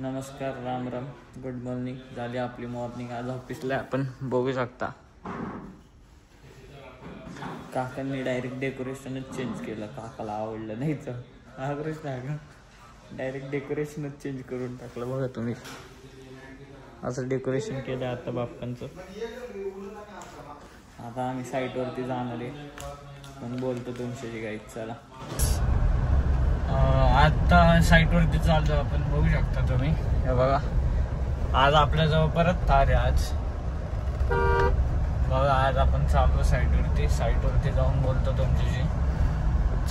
नमस्कार, Ram Ram, good morning. झाली आपली मॉर्निंग. आज ऑफिसला आपण बघू शकता काकांनी डायरेक्ट डेकोरेशनच चेंज केलं. काकाला आवडलं नाही तर का डायरेक्ट डेकोरेशनच चेंज करून टाकलं. बघा तुम्ही असं डेकोरेशन केलं आता बाप्पांचं. आता आम्ही साईटवरती जाणार आहे पण बोलतो तुमच्याशी काही. चला आता साईटवरती चाललो आपण. बघू शकता तुम्ही. हे बघा आज आपल्याजवळ परत तार आहे. आज बघा आज आपण चाललो साईटवरती जाऊन बोलतो तुमच्याशी.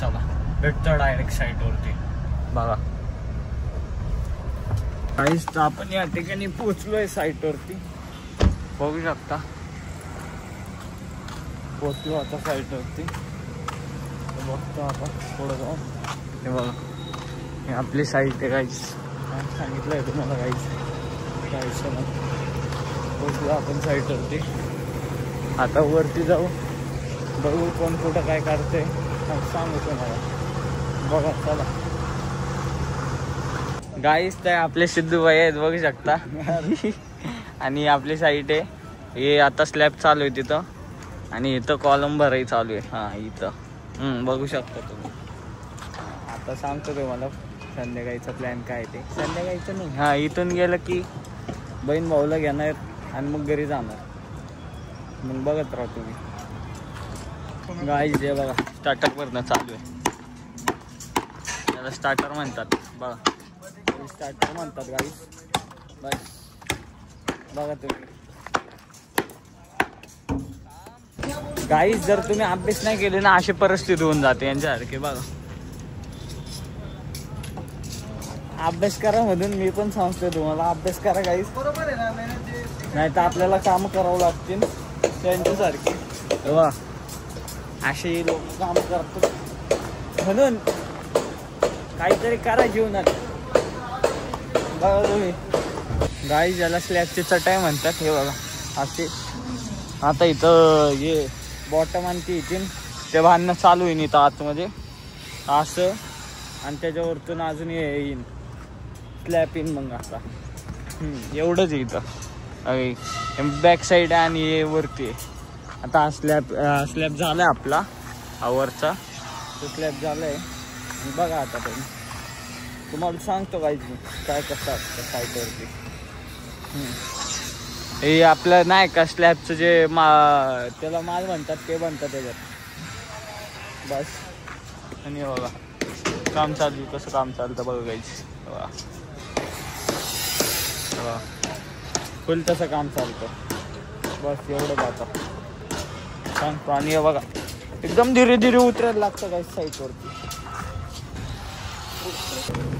चला भेटतो डायरेक्ट साईटवरती. बघा काहीच आपण या ठिकाणी पोहोचलोय साईटवरती. बघू शकता पोहोचलो आता साईटवरती. बघतो आपण पुढं जाऊन. हे बघा हे आपली साईट आहे. काहीच सांगितलंय तुम्हाला काहीच पोहोचलो आपण साईटवरती. आता वरती जाऊ बघू कोण कुठं काय काढतंय सांगू तुम्हाला. बघा चला गाईस ते आपले सिद्धू भाई आहेत बघू शकता. आणि आपली साईट आहे. हे आता स्लॅब चालू आहे तिथं आणि इथं कॉलम भराई चालू आहे. हा इथं बघू शकता तुम्ही. आता सांगतो तुम्हाला संध्याकाळीचा प्लॅन काय ते. संध्याकाळीचं नाही, हा इथून गेलं की बहीण भाऊला घेणार आणि मग घरी जाणार. मग बघत राहा तुम्ही. गाईस जे बघा स्टार्टर वरनं चालू आहे. त्याला स्टार्टर म्हणतात. बघा स्टार्टर म्हणतात गाईस. बस बघा तुम्ही. गाईस जर तुम्ही अभ्यास नाही केले ना अशी परिस्थिती होऊन जाते यांच्यासारखे. बघा अभ्यास करा मधून मी पण सांगतोय तुम्हाला. अभ्यास करा गाईस. बरोबर आहे ना. नाही तर आपल्याला काम करावं लागतील त्यांच्यासारखे. तेव्हा असे लोक काम करतात म्हणून काहीतरी करा जीवनात. बघा तुम्ही गाईस ज्याला स्लॅबची चटाई म्हणतात. हे बघा असे आता इथं हे बॉटम आणखी इथून ते बांधणं चालू येईन इथं आतमध्ये असं. आणि त्याच्यावरतून अजून येईन स्लॅब इन. मग असा एवढंच इथं बॅक साईड आणि हे वरती आहे. आता स्लॅब झालाय आपला वरचा. तो स्लॅब झालाय. बघा आता तुम्हाला सांगतो काय कसं असतं साईटवरती. हे आपलं नाही का स्लॅबचं जे त्याला माल म्हणतात ते बनतात त्याच्यात. बस आणि बघा काम चालू कसं काम चालतं बघा गाईस. फुल तसं काम चालतं. बस एवढं जातं सांगतो. आणि हे बघा एकदम धीरे धीरे उतरायला लागतं गाईस साईटवरती.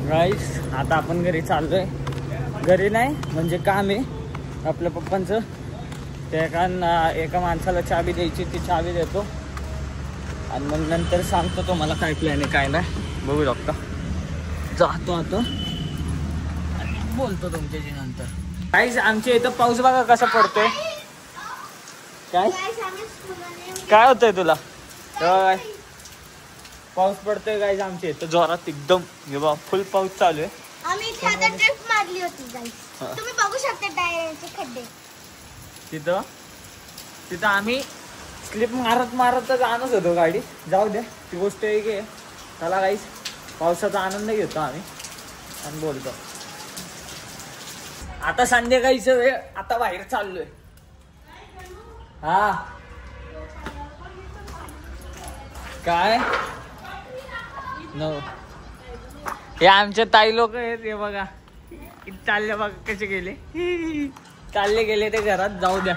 गाईस आता आपण घरी चाललोय. घरी नाही म्हणजे काम आहे आपल्या पप्पांचं. त्या एका माणसाला चाबी द्यायची. ती चाबी देतो आणि मग नंतर सांगतो तुम्हाला काय प्लॅन आहे काय नाही. बघू शकता जातो आता आणि बोलतो तुमच्याशी नंतर. गाईस आमच्या इथं पाऊस बघा कसा पडतोय. काय होतंय तुला. पाऊस पडतोय गाईस आमच्या इथं जोरात एकदम. हे बघा फुल पाऊस चालू आहे. आम्ही इथे आता ट्रिप मारली होती गाईस. तुम्ही बघू शकता टायरचे खड्डे. तिथं आम्ही स्लिप मारतच आणत होतो गाडी. जाऊ द्या ती गोष्ट एक आहे. चला गाईस पावसाचा आनंद घेतो आम्ही आणि बोलतो. आता संध्याकाळीचं वेळ. आता बाहेर चाललोय. हा काय हे आमचे ताई लोक आहेत. हे बघा चालले बघा कसे गेले. चालले गेले ते घरात. जाऊ द्या.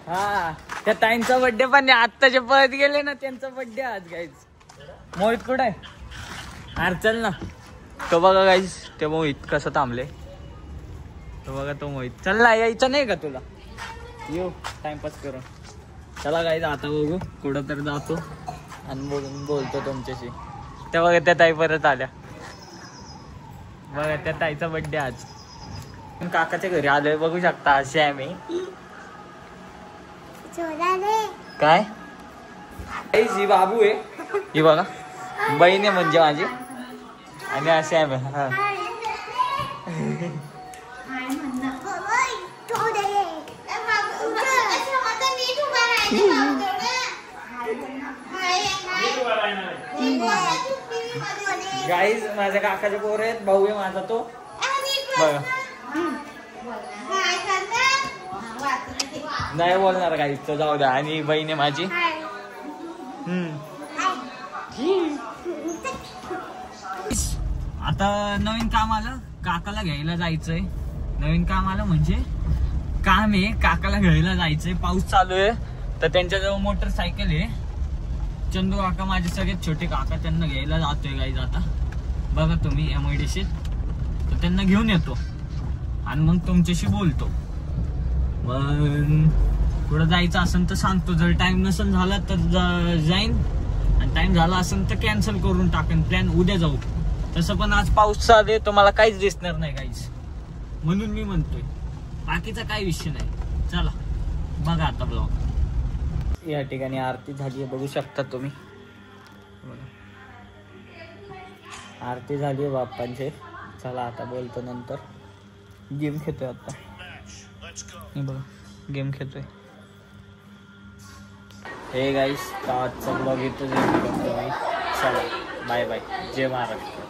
हा त्या ताईंचा बर्थडे पण आत्ताचे पळत गेले ना. त्यांचा बर्थडे आज गाईज. मोहित कुठे आहे. अरे चल ना. तो बघा गाईज ते मोहित कसं थांबले. तो बघा तो मोहित. चल ना यायचं नाही का तुला. येऊ टाइमपास करून. चला गाईज आता बघू कुठं तर जातो आणि बोलतो तुमच्याशी. त्या बघा त्या ताई परत आल्या. बघा त्या ताईचा बर्थडे आज. काकाच्या घरी आलोय बघू शकता. असे आम्ही काय ही बाबू आहे. ही बघा बहीण आहे म्हणजे माझी. आणि असे आहे हा. गाईज माझ्या काकाचे पोर आहेत, भाऊ आहे माझा तो बघा. नाही बोलणार गाईज तो, जाऊ द्या. आणि बहीण आहे माझी. आता नवीन काम आलं, काकाला घ्यायला जायचंय. नवीन काम आलं म्हणजे काम आहे, काकाला घ्यायला जायचंय. पाऊस चालू आहे तर त्यांच्याजवळ मोटरसायकल आहे. चंदू काका माझे सगळ्यात छोटे काका, त्यांना घ्यायला जातोय गाईज. आता बघा तुम्ही MIDC तर त्यांना घेऊन येतो आणि मग तुमच्याशी बोलतो. मग पुढं जायचं असेल तर सांगतो. जर टाइम नसेल झाला तर जाईन, आणि टाइम झाला असेल तर कॅन्सल करून टाकेन प्लॅन. उद्या जाऊ. तसं पण आज पाऊस चालू आहे, तुम्हाला काहीच दिसणार नाही गाईज, म्हणून मी म्हणतोय. बाकीचा काही विषय नाही. चला बघा आता ब्लॉग. या ठिकाणी आरती झाली आहे, बघू शकता तुम्ही. आरती झाली आहे बाप्पांची. चला आता बोलतो नंतर. गेम खेळतोय आता. बघा गेम खेळतोय. हे गाईस आजचा ब्लॉग इथं. चला बाय बाय. जय महाराष्ट्र.